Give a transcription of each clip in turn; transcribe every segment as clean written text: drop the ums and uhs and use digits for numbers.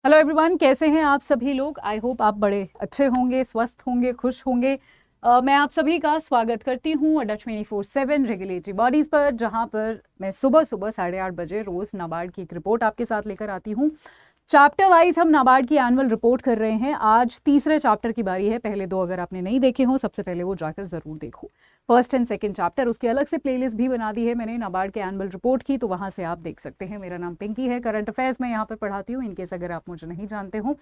Hello everyone, कैसे हैं आप सभी लोग। आई होप आप बड़े अच्छे होंगे, स्वस्थ होंगे, खुश होंगे। मैं आप सभी का स्वागत करती हूँ अड्डा 24/7 रेगुलेटरी बॉडीज़ पर, जहाँ पर मैं सुबह सुबह 8:30 बजे रोज़ नाबार्ड की एक रिपोर्ट आपके साथ लेकर आती हूँ। चैप्टर वाइज हम नाबार्ड की एनुअल रिपोर्ट कर रहे हैं। आज तीसरे चैप्टर की बारी है। पहले दो अगर आपने नहीं देखे हो, सबसे पहले वो जाकर ज़रूर देखो। फर्स्ट एंड सेकंड चैप्टर, उसकी अलग से प्लेलिस्ट भी बना दी है मैंने नाबार्ड के एनुअल रिपोर्ट की, तो वहाँ से आप देख सकते हैं। मेरा नाम पिंकी है, करंट अफेयर्स में यहाँ पर पढ़ाती हूँ, इनकेस अगर आप मुझे नहीं जानते हो।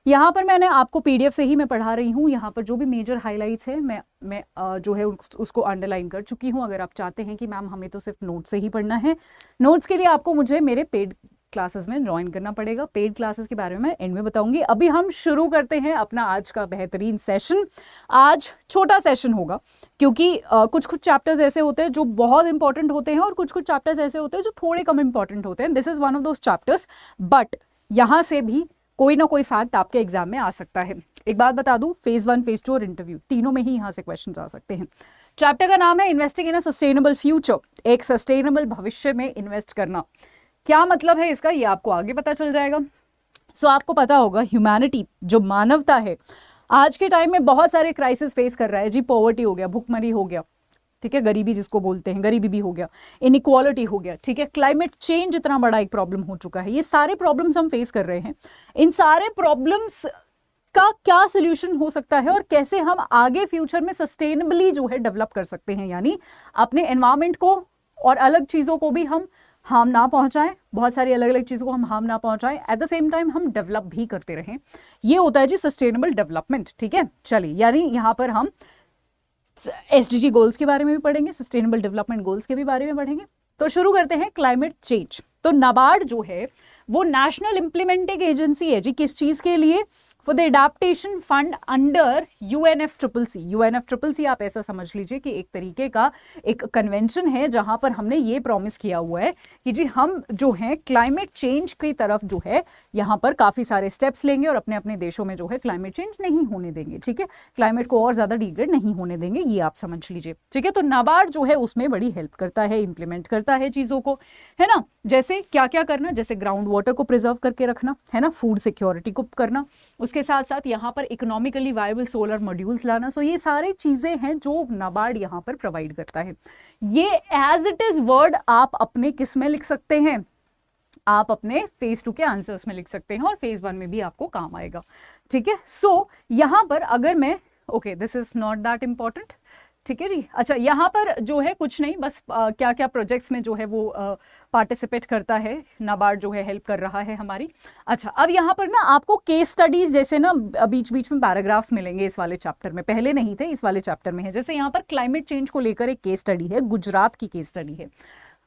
यहाँ पर मैंने आपको PDF से ही मैं पढ़ा रही हूँ। यहाँ पर जो भी मेजर हाईलाइट्स है मैं जो है उसको अंडरलाइन कर चुकी हूँ। अगर आप चाहते हैं कि मैम हमें तो सिर्फ नोट से ही पढ़ना है, नोट्स के लिए आपको मुझे मेरे पेड क्लासेस में ज्वाइन करना पड़ेगा। पेड क्लासेस के बारे में मैं एंड में बताऊंगी। अभी हम शुरू करते हैं अपना आज का बेहतरीन सेशन। आज छोटा सेशन होगा क्योंकि कुछ कुछ चैप्टर्स ऐसे होते हैं जो बहुत इंपॉर्टेंट होते हैं और कुछ कुछ चैप्टर्स ऐसे होते हैं जो थोड़े कम इंपॉर्टेंट होते हैं। This is one of those chapters, but यहाँ से भी कोई ना कोई फैक्ट आपके एग्जाम में आ सकता है। एक बात बता दूं, फेज 1, फेज 2 और इंटरव्यू तीनों में ही यहाँ से क्वेश्चन आ सकते हैं। चैप्टर का नाम है investing in a sustainable future, एक सस्टेनेबल भविष्य में इन्वेस्ट करना। क्या मतलब है इसका, ये आपको आगे पता चल जाएगा। सो आपको पता होगा ह्यूमैनिटी, जो मानवता है, आज के टाइम में बहुत सारे क्राइसिस फेस कर रहा है जी। पॉवर्टी हो गया, भुखमरी हो गया, ठीक है, गरीबी जिसको बोलते हैं, गरीबी भी हो गया, इनइक्वालिटी हो गया, ठीक है, क्लाइमेट चेंज इतना बड़ा एक प्रॉब्लम हो चुका है। ये सारे प्रॉब्लम्स हम फेस कर रहे हैं। इन सारे प्रॉब्लम्स का क्या सोल्यूशन हो सकता है और कैसे हम आगे फ्यूचर में सस्टेनेबली जो है डेवलप कर सकते हैं, यानी अपने एनवायरमेंट को और अलग चीज़ों को भी हम हार्म ना पहुंचाएं, बहुत सारी अलग अलग चीज़ों को हम हार्म ना पहुंचाएं, एट द सेम टाइम हम डेवलप भी करते रहें। ये होता है जी सस्टेनेबल डेवलपमेंट, ठीक है। चलिए, यानी यहाँ पर हम SDG गोल्स के बारे में भी पढ़ेंगे, सस्टेनेबल डेवलपमेंट गोल्स के भी बारे में पढ़ेंगे। तो शुरू करते हैं क्लाइमेट चेंज। तो नाबार्ड जो है वो नेशनल इंप्लीमेंटिंग एजेंसी है जी, किस चीज़ के लिए? For the adaptation fund under UNFCCC। UNFCCC आप ऐसा समझ लीजिए कि एक तरीके का एक कन्वेंशन है जहां पर हमने ये प्रॉमिस किया हुआ है कि जी हम जो है क्लाइमेट चेंज की तरफ जो है यहाँ पर काफ़ी सारे स्टेप्स लेंगे और अपने अपने देशों में जो है क्लाइमेट चेंज नहीं होने देंगे, ठीक है, क्लाइमेट को और ज़्यादा डिग्रेड नहीं होने देंगे, ये आप समझ लीजिए, ठीक है। तो नाबार्ड जो है उसमें बड़ी हेल्प करता है, इंप्लीमेंट करता है चीज़ों को, है ना। जैसे क्या क्या करना, जैसे ग्राउंड वाटर को प्रिजर्व करके रखना, है ना, फूड सिक्योरिटी को करना, उसके साथ साथ यहाँ पर इकोनॉमिकली वायबल सोलर मॉड्यूल्स लाना। सो ये सारी चीजें हैं जो नाबार्ड यहाँ पर प्रोवाइड करता है। ये एज इट इज वर्ड आप अपने किस में लिख सकते हैं, आप अपने फेज 2 के आंसर्स में लिख सकते हैं और फेज 1 में भी आपको काम आएगा, ठीक है। सो यहाँ पर अगर मैं okay, this is not that important, ठीक है जी। अच्छा, यहाँ पर जो है कुछ नहीं, बस क्या क्या प्रोजेक्ट्स में जो है वो पार्टिसिपेट करता है, नाबार्ड जो है हेल्प कर रहा है हमारी। अच्छा, अब यहाँ पर ना आपको केस स्टडीज जैसे ना बीच बीच में पैराग्राफ्स मिलेंगे इस वाले चैप्टर में, पहले नहीं थे, इस वाले चैप्टर में है। जैसे यहाँ पर क्लाइमेट चेंज को लेकर एक केस स्टडी है, गुजरात की केस स्टडी है।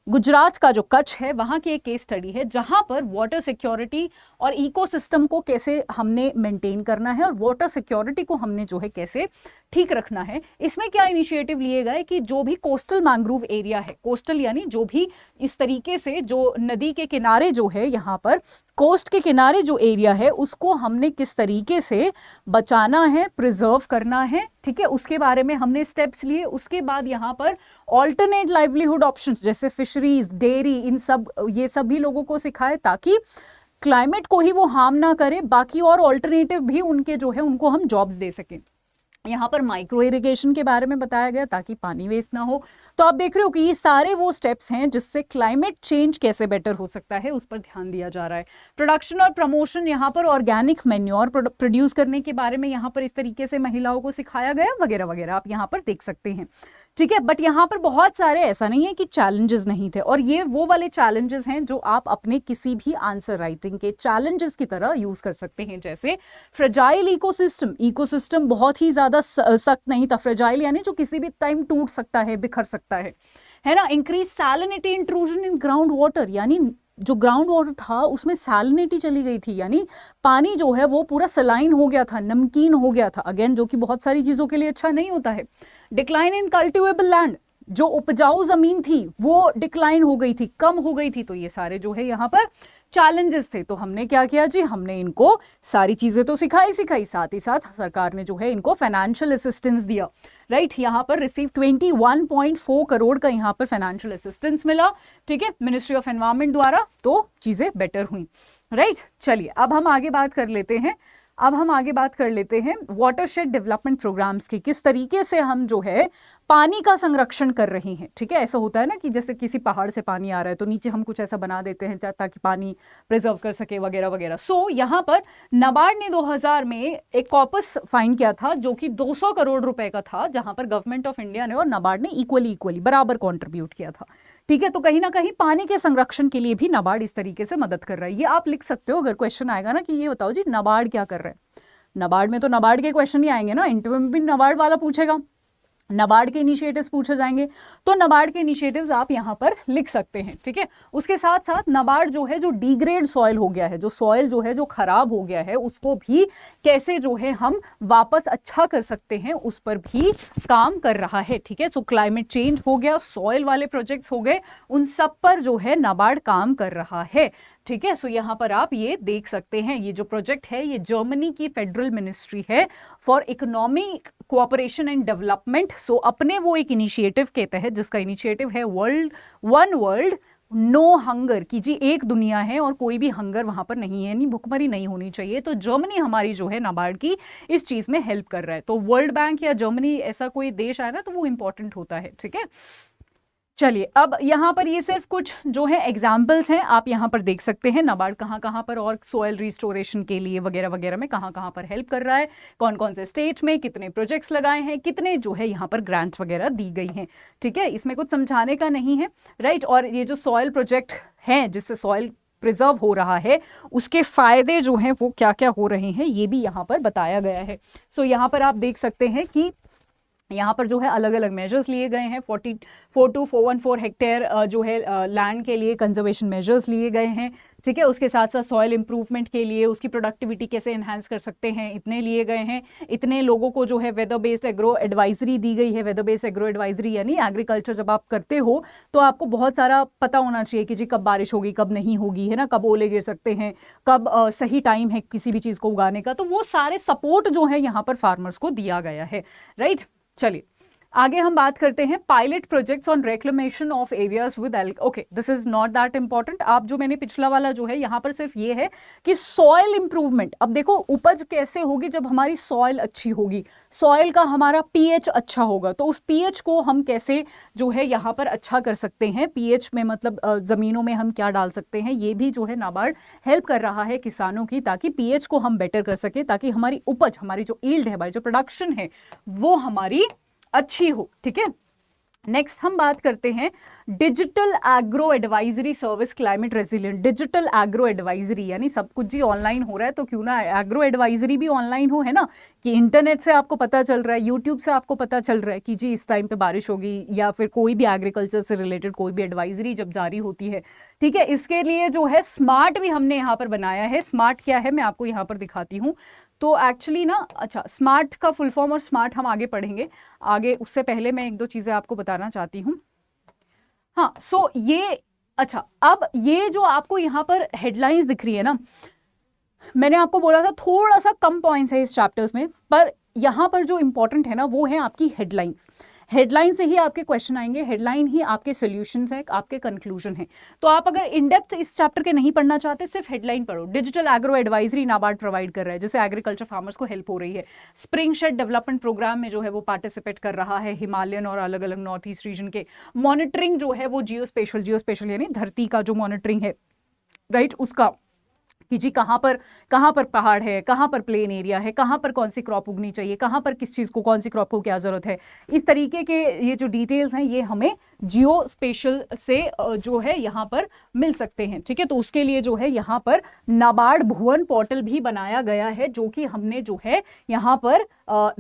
गुजरात का जो कच्छ है वहाँ की एक केस स्टडी है जहाँ पर वाटर सिक्योरिटी और इकोसिस्टम को कैसे हमने मेंटेन करना है और वाटर सिक्योरिटी को हमने जो है कैसे ठीक रखना है। इसमें क्या इनिशिएटिव लिए गए कि जो भी कोस्टल मैंग्रोव एरिया है, कोस्टल यानी जो भी इस तरीके से जो नदी के किनारे जो है, यहाँ पर कोस्ट के किनारे जो एरिया है उसको हमने किस तरीके से बचाना है, प्रिजर्व करना है, ठीक है, उसके बारे में हमने स्टेप्स लिए। उसके बाद यहाँ पर ऑल्टरनेट लाइवलीहुड ऑप्शंस जैसे फिशरीज, डेयरी, इन सब ये सभी लोगों को सिखाए ताकि क्लाइमेट को ही वो हार्म ना करे, बाकी और ऑल्टरनेटिव भी उनके जो है उनको हम जॉब्स दे सकें। यहाँ पर माइक्रो इरिगेशन के बारे में बताया गया ताकि पानी वेस्ट ना हो। तो आप देख रहे हो कि ये सारे वो स्टेप्स हैं जिससे क्लाइमेट चेंज कैसे बेटर हो सकता है, उस पर ध्यान दिया जा रहा है। प्रोडक्शन और प्रमोशन, यहाँ पर ऑर्गेनिक मैन्योर प्रोड्यूस करने के बारे में यहाँ पर इस तरीके से महिलाओं को सिखाया गया, वगैरह वगैरह आप यहाँ पर देख सकते हैं, ठीक है। बट यहाँ पर बहुत सारे, ऐसा नहीं है कि चैलेंजेस नहीं थे, और ये वो वाले चैलेंजेस हैं जो आप अपने किसी भी आंसर राइटिंग के चैलेंजेस की तरह यूज कर सकते हैं। जैसे फ्रेजाइल इकोसिस्टम, इकोसिस्टम बहुत ही ज्यादा सख्त नहीं था, फ्रेजाइल यानी जो किसी भी टाइम टूट सकता है, बिखर सकता है ना। Increase salinity intrusion in ground water, यानी जो ग्राउंड वाटर था उसमें सैलिनिटी चली गई थी, यानी पानी जो है वो पूरा सलाइन हो गया था, नमकीन हो गया था, अगेन जो कि बहुत सारी चीजों के लिए अच्छा नहीं होता है। डिक्लाइन इन कल्टिवेबल लैंड, जो उपजाऊ जमीन थी वो डिक्लाइन हो गई थी, कम हो गई थी। तो ये सारे जो है यहाँ पर चैलेंजेस थे। तो हमने क्या किया जी, हमने इनको सारी चीजें तो सिखाई, साथ ही साथ सरकार ने जो है इनको फाइनेंशियल असिस्टेंस दिया, राइट। यहाँ पर रिसीव 21.4 करोड़ का यहाँ पर फाइनेंशियल असिस्टेंस मिला, ठीक है, मिनिस्ट्री ऑफ एनवायरमेंट द्वारा, तो चीजें बेटर हुई, राइट। चलिए अब हम आगे बात कर लेते हैं वाटरशेड डेवलपमेंट प्रोग्राम्स की, किस तरीके से हम जो है पानी का संरक्षण कर रहे हैं, ठीक है। ऐसा होता है ना कि जैसे किसी पहाड़ से पानी आ रहा है तो नीचे हम कुछ ऐसा बना देते हैं ताकि पानी प्रिजर्व कर सके वगैरह वगैरह। सो यहाँ पर नाबार्ड ने 2000 में एक कॉपस फाइंड किया था जो कि 200 करोड़ रुपए का था, जहां पर गवर्नमेंट ऑफ इंडिया ने और नाबार्ड ने इक्वली बराबर कॉन्ट्रीब्यूट किया था, ठीक है। तो कहीं ना कहीं पानी के संरक्षण के लिए भी नाबार्ड इस तरीके से मदद कर रहा है। ये आप लिख सकते हो, अगर क्वेश्चन आएगा ना कि ये बताओ जी नाबार्ड क्या कर रहा है। नाबार्ड में तो नाबार्ड के क्वेश्चन ही आएंगे ना, इंटरव्यू में भी नाबार्ड वाला पूछेगा, नाबार्ड के इनिशिएटिव्स पूछे जाएंगे, तो नाबार्ड के इनिशिएटिव्स आप यहाँ पर लिख सकते हैं, ठीक है। उसके साथ साथ नाबार्ड जो है जो डिग्रेड सॉइल हो गया है, जो सॉइल जो है जो खराब हो गया है, उसको भी कैसे जो है हम वापस अच्छा कर सकते हैं उस पर भी काम कर रहा है, ठीक है। सो क्लाइमेट चेंज हो गया, सॉइल वाले प्रोजेक्ट्स हो गए, उन सब पर जो है नाबार्ड काम कर रहा है, ठीक है। सो यहाँ पर आप ये देख सकते हैं, ये जो प्रोजेक्ट है ये जर्मनी की फेडरल मिनिस्ट्री है for economic cooperation and development. So अपने वो एक इनिशिएटिव के तहत, जिसका इनिशिएटिव है वन वर्ल्ड नो हंगर, की जी एक दुनिया है और कोई भी हंगर वहां पर नहीं है, नहीं भुखमरी नहीं होनी चाहिए। तो जर्मनी हमारी जो है नाबार्ड की इस चीज में हेल्प कर रहा है। तो वर्ल्ड बैंक या जर्मनी ऐसा कोई देश आए ना तो वो इंपॉर्टेंट होता है, ठीक है। चलिए अब यहाँ पर ये सिर्फ कुछ जो है एग्जाम्पल्स हैं, आप यहाँ पर देख सकते हैं नाबार्ड कहाँ पर और सॉइल रिस्टोरेशन के लिए वगैरह वगैरह में कहाँ पर हेल्प कर रहा है, कौन कौन से स्टेट में कितने प्रोजेक्ट्स लगाए हैं, कितने जो है यहाँ पर ग्रांट्स वगैरह दी गई हैं, ठीक है। इसमें कुछ समझाने का नहीं है, राइट। और ये जो सॉइल प्रोजेक्ट हैं जिससे सॉइल प्रिजर्व हो रहा है, उसके फायदे जो हैं वो क्या क्या हो रहे हैं ये भी यहाँ पर बताया गया है। सो यहाँ पर आप देख सकते हैं कि यहाँ पर जो है अलग अलग मेजर्स लिए गए हैं। 42414 हेक्टेयर जो है लैंड के लिए कंजर्वेशन मेजर्स लिए गए हैं, ठीक है। उसके साथ साथ सॉइल इंप्रूवमेंट के लिए उसकी प्रोडक्टिविटी कैसे एनहांस कर सकते हैं इतने लिए गए हैं। इतने लोगों को जो है वेदर बेस्ड एग्रो एडवाइजरी दी गई है। वेदर बेस्ड एग्रो एडवाइजरी यानी एग्रीकल्चर जब आप करते हो तो आपको बहुत सारा पता होना चाहिए कि जी कब बारिश होगी कब नहीं होगी, है ना, कब ओले गिर सकते हैं, कब सही टाइम है किसी भी चीज़ को उगाने का। तो वो सारे सपोर्ट जो है यहाँ पर फार्मर्स को दिया गया है, राइट। चलिए आगे हम बात करते हैं pilot projects on reclamation of areas with okay, this is not that important. आप जो मैंने पिछला वाला जो है यहाँ पर सिर्फ ये है कि सॉइल इंप्रूवमेंट। अब देखो उपज कैसे होगी जब हमारी सॉइल अच्छी होगी, सॉइल का हमारा पीएच अच्छा होगा, तो उस पीएच को हम कैसे जो है यहाँ पर अच्छा कर सकते हैं। पीएच में मतलब जमीनों में हम क्या डाल सकते हैं, ये भी जो है नाबार्ड हेल्प कर रहा है किसानों की, ताकि पीएच को हम बेटर कर सके, ताकि हमारी उपज, हमारी जो यील्ड है, हमारी जो प्रोडक्शन है वो हमारी अच्छी हो, ठीक है। नेक्स्ट हम बात करते हैं digital agro advisory service climate resilient. Digital agro advisory यानी सब कुछ जी ऑनलाइन हो रहा है, तो क्यों ना एग्रो एडवाइजरी भी ऑनलाइन हो, है ना, कि इंटरनेट से आपको पता चल रहा है, यूट्यूब से आपको पता चल रहा है कि जी इस टाइम पे बारिश होगी, या फिर कोई भी एग्रीकल्चर से रिलेटेड कोई भी एडवाइजरी जब जारी होती है, ठीक है। इसके लिए जो है स्मार्ट भी हमने यहाँ पर बनाया है। स्मार्ट क्या है मैं आपको यहाँ पर दिखाती हूँ। तो एक्चुअली ना, अच्छा, स्मार्ट का फुल फॉर्म और स्मार्ट हम आगे पढ़ेंगे, आगे उससे पहले मैं एक दो चीज़ें आपको बताना चाहती हूँ। हाँ, सो ये, अच्छा, अब ये जो आपको यहाँ पर हेडलाइंस दिख रही है ना, मैंने आपको बोला था थोड़ा सा कम पॉइंट्स है इस चैप्टर्स में, पर यहाँ पर जो इंपॉर्टेंट है ना वो है आपकी हेडलाइंस। हेडलाइन से ही आपके क्वेश्चन आएंगे, हेडलाइन ही आपके सॉल्यूशंस है, आपके कंक्लूजन है। तो आप अगर इन डेप्थ इस चैप्टर के नहीं पढ़ना चाहते, सिर्फ हेडलाइन पढ़ो। Digital agro advisory NABARD provide कर रहा है, जिससे एग्रीकल्चर फार्मर्स को हेल्प हो रही है। स्प्रिंग शेड डेवलपमेंट प्रोग्राम में जो है वो पार्टिसिपेट कर रहा है, हिमालयन और अलग अलग नॉर्थ ईस्ट रीजन के। मॉनिटरिंग जो है वो जियोस्पेशल यानी धरती का जो मॉनिटरिंग है, राइट, उसका कि जी कहाँ पर पहाड़ है, कहाँ पर प्लेन एरिया है, कहाँ पर कौन सी क्रॉप उगनी चाहिए, कहाँ पर किस चीज़ को, कौन सी क्रॉप को क्या ज़रूरत है, इस तरीके के ये जो डिटेल्स हैं ये हमें जियो स्पेशल से जो है यहाँ पर मिल सकते हैं, ठीक है। तो उसके लिए जो है यहाँ पर नाबार्ड भुवन पोर्टल भी बनाया गया है, जो कि हमने जो है यहाँ पर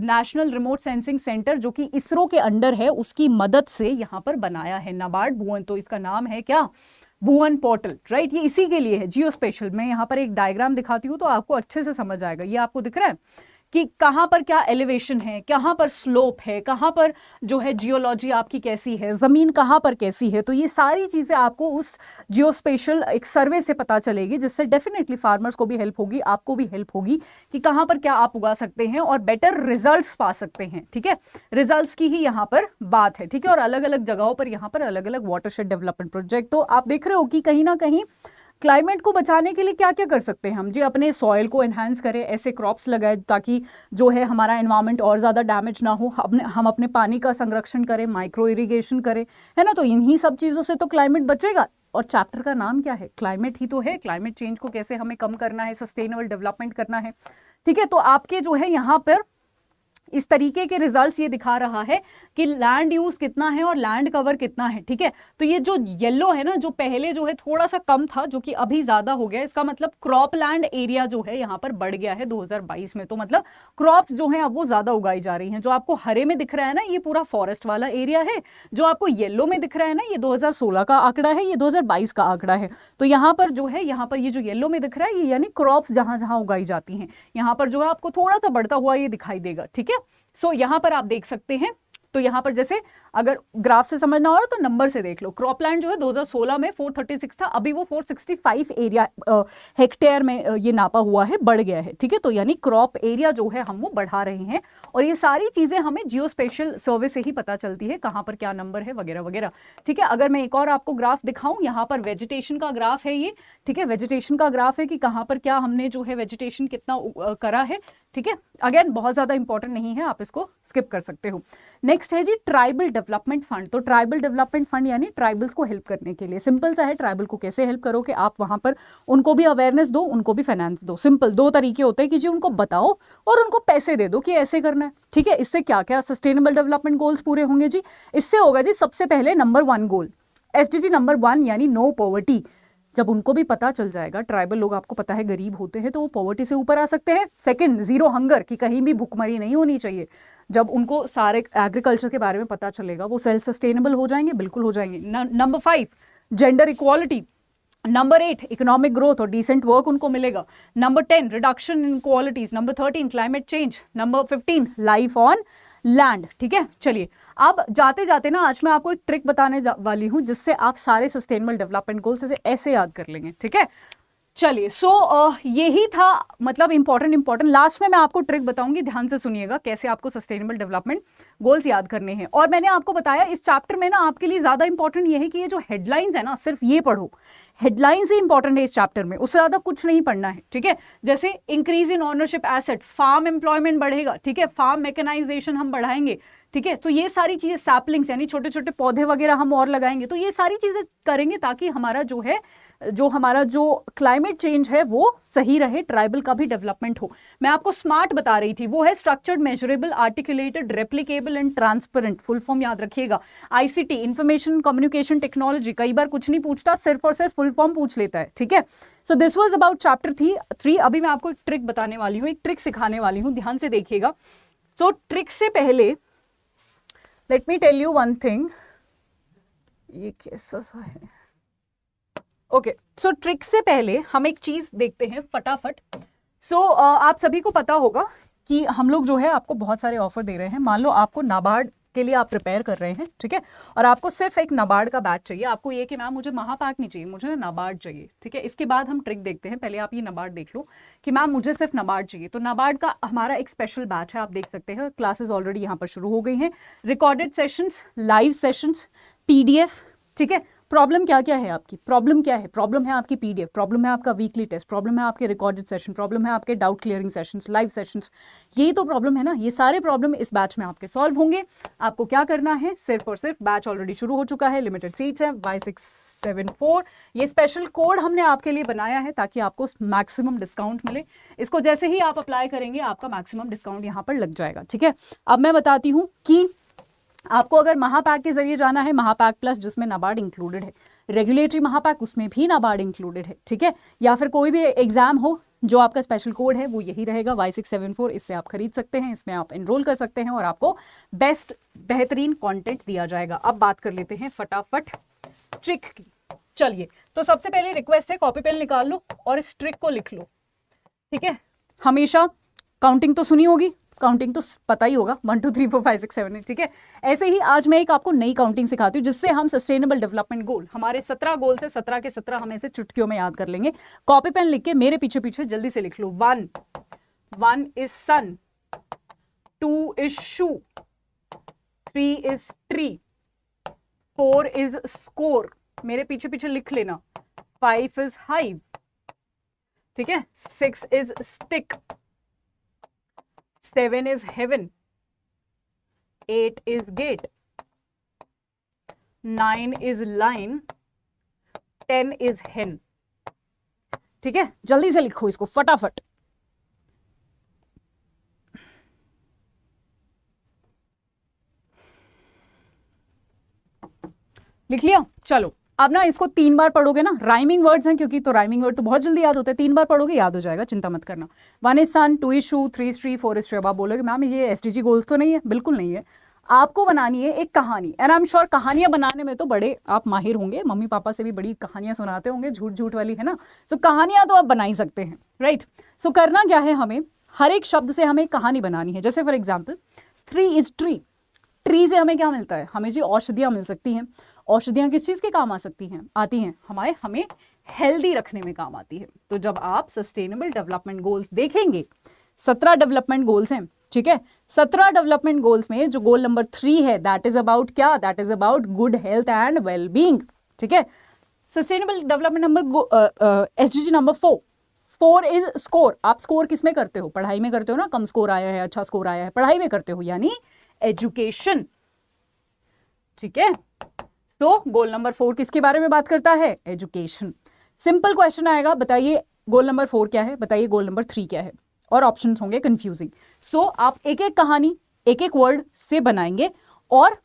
नेशनल रिमोट सेंसिंग सेंटर जो कि इसरो के अंडर है उसकी मदद से यहाँ पर बनाया है नाबार्ड भुवन। तो इसका नाम है क्या, भुवन पोर्टल, राइट। ये इसी के लिए है, जियो स्पेशल। मैं यहाँ पर एक डायग्राम दिखाती हूँ तो आपको अच्छे से समझ आएगा। ये आपको दिख रहा है कि कहाँ पर क्या एलिवेशन है, कहाँ पर स्लोप है, कहाँ पर जो है जियोलॉजी आपकी कैसी है, ज़मीन कहाँ पर कैसी है। तो ये सारी चीज़ें आपको उस जियोस्पेशल एक सर्वे से पता चलेगी, जिससे डेफिनेटली फार्मर्स को भी हेल्प होगी, आपको भी हेल्प होगी कि कहाँ पर क्या आप उगा सकते हैं और बेटर रिजल्ट्स पा सकते हैं। ठीक है, रिजल्ट्स की ही यहाँ पर बात है। ठीक है, और अलग अलग जगहों पर यहाँ पर अलग अलग वाटरशेड डेवलपमेंट प्रोजेक्ट। तो आप देख रहे हो कि कहीं ना कहीं क्लाइमेट को बचाने के लिए क्या क्या कर सकते हैं हम जी। अपने सॉइल को एनहांस करें, ऐसे क्रॉप्स लगाए ताकि जो है हमारा एनवायरनमेंट और ज़्यादा डैमेज ना हो। हम अपने पानी का संरक्षण करें, माइक्रो इरिगेशन करें, है ना। तो इन्हीं सब चीज़ों से तो क्लाइमेट बचेगा। और चैप्टर का नाम क्या है, क्लाइमेट ही तो है। क्लाइमेट चेंज को कैसे हमें कम करना है, सस्टेनेबल डेवलपमेंट करना है। ठीक है, तो आपके जो है यहाँ पर इस तरीके के रिजल्ट्स ये दिखा रहा है कि लैंड यूज कितना है और लैंड कवर कितना है। ठीक है, तो ये जो येलो है ना, जो पहले जो है थोड़ा सा कम था, जो कि अभी ज्यादा हो गया, इसका मतलब क्रॉप लैंड एरिया जो है यहाँ पर बढ़ गया है 2022 में। तो मतलब क्रॉप्स जो है अब वो ज्यादा उगाई जा रही हैं। जो आपको हरे में दिख रहा है ना, ये पूरा फॉरेस्ट वाला एरिया है। जो आपको येलो में दिख रहा है ना, ये 2016 का आंकड़ा है, ये 2022 का आंकड़ा है। तो यहाँ पर जो है, यहाँ पर ये जो येलो में दिख रहा है, ये यानी क्रॉप्स जहां जहां उगाई जाती हैं, यहाँ पर जो है आपको थोड़ा सा बढ़ता हुआ ये दिखाई देगा। ठीक है, सो यहां पर आप देख सकते हैं। तो यहां पर जैसे अगर ग्राफ से समझना हो तो नंबर से देख लो। क्रॉपलैंड जो है 2016 में 436 था, अभी वो 465 एरिया हेक्टेयर में ये नापा हुआ है, बढ़ गया है। ठीक है, तो यानी क्रॉप एरिया जो है हम वो बढ़ा रहे हैं। और ये सारी चीजें हमें जियोस्पेशियल सर्वे से ही पता चलती है, कहां पर क्या नंबर है वगैरह वगैरह। ठीक है, अगर मैं एक और आपको ग्राफ दिखाऊं, यहाँ पर वेजिटेशन का ग्राफ है ये। ठीक है, वेजिटेशन का ग्राफ है कि कहां पर क्या हमने जो है वेजिटेशन कितना करा है। ठीक है, अगेन बहुत ज्यादा इंपॉर्टेंट नहीं है, आप इसको स्किप कर सकते हो। नेक्स्ट है जी ट्राइबल डेवलपमेंट फंड। तो ट्राइबल डेवलपमेंट फंड यानी ट्राइबल्स को हेल्प करने के लिए। सिंपल सा है, ट्राइबल को कैसे हेल्प करो कि आप वहां पर उनको भी अवेयरनेस दो, उनको भी फाइनेंस दो। सिंपल दो तरीके होते हैं कि जी उनको बताओ और उनको पैसे दे दो कि ऐसे करना है। ठीक है, इससे क्या क्या सस्टेनेबल डेवलपमेंट गोल्स पूरे होंगे जी। इससे होगा जी सबसे पहले नंबर 1 गोल, SDG नंबर 1 यानी नो पॉवर्टी। जब उनको भी पता चल जाएगा, ट्राइबल लोग आपको पता है गरीब होते हैं, तो वो पॉवर्टी से ऊपर आ सकते हैं। सेकंड, जीरो हंगर, कि कहीं भी भूखमरी नहीं होनी चाहिए। जब उनको सारे एग्रीकल्चर के बारे में पता चलेगा, वो सेल्फ सस्टेनेबल हो जाएंगे, बिल्कुल हो जाएंगे। Number 5 gender equality. Number 8 economic growth और डिसेंट वर्क उनको मिलेगा। Number 10 reduction in inequalities. Number 13 climate change. Number 15 life on land. ठीक है, चलिए अब जाते जाते ना आज मैं आपको एक ट्रिक बताने वाली हूं, जिससे आप सारे सस्टेनेबल डेवलपमेंट गोल्स ऐसे याद कर लेंगे। ठीक है, चलिए यही था, मतलब इंपॉर्टेंट लास्ट में मैं आपको ट्रिक बताऊंगी, ध्यान से सुनिएगा कैसे आपको सस्टेनेबल डेवलपमेंट गोल्स याद करने हैं। और मैंने आपको बताया इस चैप्टर में ना आपके लिए ज्यादा इंपॉर्टेंट ये है कि ये जो हेडलाइंस है ना, सिर्फ ये पढ़ो। हेडलाइंस ही इंपॉर्टेंट है इस चैप्टर में, उससे ज्यादा कुछ नहीं पढ़ना है। ठीक है, जैसे increase in ownership asset, farm employment बढ़ेगा। ठीक है, फार्म मैकेनाइजेशन हम बढ़ाएंगे। ठीक है, तो ये सारी चीजें, सैपलिंग्स यानी छोटे छोटे पौधे वगैरह हम और लगाएंगे। तो ये सारी चीजें करेंगे ताकि हमारा जो क्लाइमेट चेंज है वो सही रहे, ट्राइबल का भी डेवलपमेंट हो। मैं आपको स्मार्ट बता रही थी, वो है structured, measurable, articulated, replicable and transparent. Full form याद रखिएगा। ICT इंफॉर्मेशन कम्युनिकेशन टेक्नोलॉजी, कई बार कुछ नहीं पूछता, सिर्फ और सिर्फ फुल फॉर्म पूछ लेता है। ठीक है, so this was about chapter 3। अभी मैं आपको एक ट्रिक बताने वाली हूँ, एक ट्रिक सिखाने वाली हूँ, ध्यान से देखिएगा। सो ट्रिक से पहले let me tell you one thing. ये कैसा सा है, ओके। सो ट्रिक से पहले हम एक चीज देखते हैं फटाफट। आप सभी को पता होगा कि हम लोग जो है आपको बहुत सारे ऑफर दे रहे हैं। मान लो आपको नाबार्ड के लिए आप प्रिपेयर कर रहे हैं, ठीक है, और आपको सिर्फ एक नाबार्ड का बैच चाहिए। आपको ये कि मैम मुझे महापैक नहीं चाहिए, मुझे ना नाबार्ड चाहिए। ठीक है, इसके बाद हम ट्रिक देखते हैं। पहले आप ये नाबार्ड देख लो कि मैम मुझे सिर्फ नाबार्ड चाहिए। तो नाबार्ड का हमारा एक स्पेशल बैच है, आप देख सकते हैं। क्लासेस ऑलरेडी यहाँ पर शुरू हो गई हैं, recorded sessions, live sessions, PDF। ठीक है, प्रॉब्लम क्या क्या है आपकी, प्रॉब्लम क्या है, प्रॉब्लम है आपकी PDF, प्रॉब्लम है आपका वीकली टेस्ट, प्रॉब्लम है आपके रिकॉर्डेड सेशन, प्रॉब्लम है आपके doubt clearing sessions, live sessions. यही तो प्रॉब्लम है ना, ये सारे प्रॉब्लम इस बैच में आपके सॉल्व होंगे। आपको क्या करना है, सिर्फ और सिर्फ, बैच ऑलरेडी शुरू हो चुका है, लिमिटेड सीट्स है, Y674। ये स्पेशल कोड हमने आपके लिए बनाया है ताकि आपको मैक्सिमम डिस्काउंट मिले। इसको जैसे ही आप अप्लाई करेंगे आपका मैक्सिमम डिस्काउंट यहाँ पर लग जाएगा। ठीक है, अब मैं बताती हूँ कि आपको अगर महापैक के जरिए जाना है, महापैक प्लस जिसमें नाबार्ड इंक्लूडेड है, रेगुलेटरी महापैक उसमें भी नाबार्ड इंक्लूडेड है। ठीक है, या फिर कोई भी एग्जाम हो, जो आपका स्पेशल कोड है वो यही रहेगा Y674। इससे आप खरीद सकते हैं, इसमें आप एनरोल कर सकते हैं और आपको बेहतरीन कंटेंट दिया जाएगा। अब बात कर लेते हैं फटाफट ट्रिक की। चलिए, तो सबसे पहले रिक्वेस्ट है, कॉपी पेन निकाल लो और इस ट्रिक को लिख लो। ठीक है, हमेशा काउंटिंग तो सुनी होगी, काउंटिंग तो पता ही होगा, 1 2 3 4 5 6 7 8, ठीक है। ऐसे ही आज मैं एक आपको नई काउंटिंग सिखाती हूँ जिससे हम सस्टेनेबल डेवलपमेंट गोल, हमारे 17 गोल से 17 के 17 हम ऐसे चुटकियों में याद कर लेंगे। कॉपी पेन लिख के मेरे पीछे पीछे जल्दी से लिख लो। 1 is sun, 2 is shoe, 3 is tree, 4 is score, मेरे पीछे पीछे लिख लेना। 5 इज हाइव, ठीक है। 6 is stick, 7 is heaven, 8 is gate, 9 is line, 10 is hen, ठीक है। जल्दी से लिखो इसको फटाफट। लिख लिया? चलो अब ना इसको 3 बार पढ़ोगे ना, राइमिंग वर्ड्स हैं क्योंकि, तो राइमिंग वर्ड तो बहुत जल्दी याद होते हैं, 3 बार पढ़ोगे याद हो जाएगा, चिंता मत करना। 1 is sun, 2 is shoe, 3 is tree, 4 is tree. अब आप बोलोगे मैम ये एसडीजी गोल्स तो नहीं है, बिल्कुल नहीं है। आपको बनानी है एक कहानी, एंड आई एम श्योर कहानियां बनाने में तो बड़े आप माहिर होंगे, मम्मी पापा से भी बड़ी कहानियां सुनाते होंगे, झूठ झूठ वाली, है ना। सो कहानियां तो आप बना ही सकते हैं, राइट। सो करना क्या है, हमें हर एक शब्द से हमें कहानी बनानी है। जैसे for example 3 is tree, tree से हमें क्या मिलता है, हमें जी औषधियां मिल सकती हैं। औषधियां किस चीज के काम आ सकती हैं, आती हैं हमें हेल्दी रखने में काम आती है। तो जब आप सस्टेनेबल डेवलपमेंट गोल्स देखेंगे, 17 डेवलपमेंट गोल्स हैं, ठीक है। 17 डेवलपमेंट गोल्स में जो गोल नंबर 3 है, दैट इज अबाउट क्या, that is about good health and well being, ठीक है। Sustainable development number SDG number 4 is score. आप स्कोर किस में करते हो, पढ़ाई में करते हो ना, कम स्कोर आया है, अच्छा स्कोर आया है, पढ़ाई में करते हो, यानी एजुकेशन, ठीक है। तो गोल नंबर 4 किसके बारे में बात करता है, एजुकेशन। सिंपल क्वेश्चन आएगा, बताइए गोल नंबर 4 क्या है, बताइए गोल नंबर 3 क्या है, और ऑप्शन होंगे कंफ्यूजिंग। सो आप एक एक कहानी एक एक वर्ड से बनाएंगे, और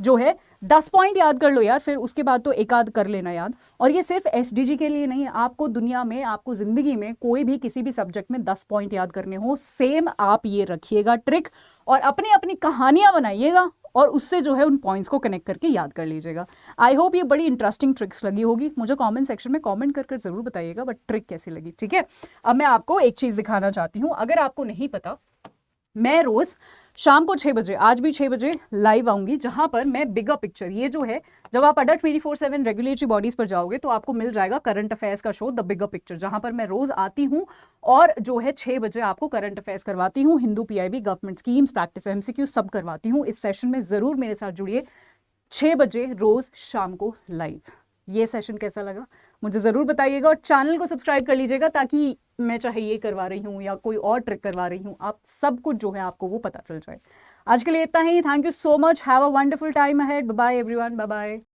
जो है 10 पॉइंट याद कर लो यार, फिर उसके बाद तो एक आध कर लेना याद। और ये सिर्फ एसडीजी के लिए नहीं है, आपको दुनिया में, आपको जिंदगी में कोई भी किसी भी सब्जेक्ट में 10 पॉइंट याद करने हो, सेम आप ये रखिएगा ट्रिक, और अपनी अपनी कहानियां बनाइएगा, और उससे जो है उन पॉइंट्स को कनेक्ट करके याद कर लीजिएगा। आई होप ये बड़ी इंटरेस्टिंग ट्रिक्स लगी होगी, मुझे कमेंट सेक्शन में कमेंट कर जरूर बताइएगा बट ट्रिक कैसी लगी, ठीक है। अब मैं आपको एक चीज दिखाना चाहती हूँ, अगर आपको नहीं पता, मैं रोज शाम को 6 बजे, आज भी 6 बजे लाइव आऊंगी, जहां पर मैं बिगर पिक्चर, ये जो है, जब आप अड्डा 24/7 रेगुलेटरी बॉडीज पर जाओगे तो आपको मिल जाएगा करंट अफेयर्स का शो द बिगर पिक्चर, जहां पर मैं रोज आती हूं और जो है 6 बजे आपको करंट अफेयर्स करवाती हूं, Hindu PIB, government schemes, practice, MCQ सब करवाती हूं। इस सेशन में जरूर मेरे साथ जुड़िए, 6 बजे रोज शाम को लाइव। ये सेशन कैसा लगा मुझे ज़रूर बताइएगा, और चैनल को सब्सक्राइब कर लीजिएगा ताकि मैं चाहे ये करवा रही हूँ या कोई और ट्रिक करवा रही हूँ, आप सब कुछ जो है आपको वो पता चल जाए। आज के लिए इतना ही, thank you so much, have a wonderful time ahead, bye bye everyone, bye bye.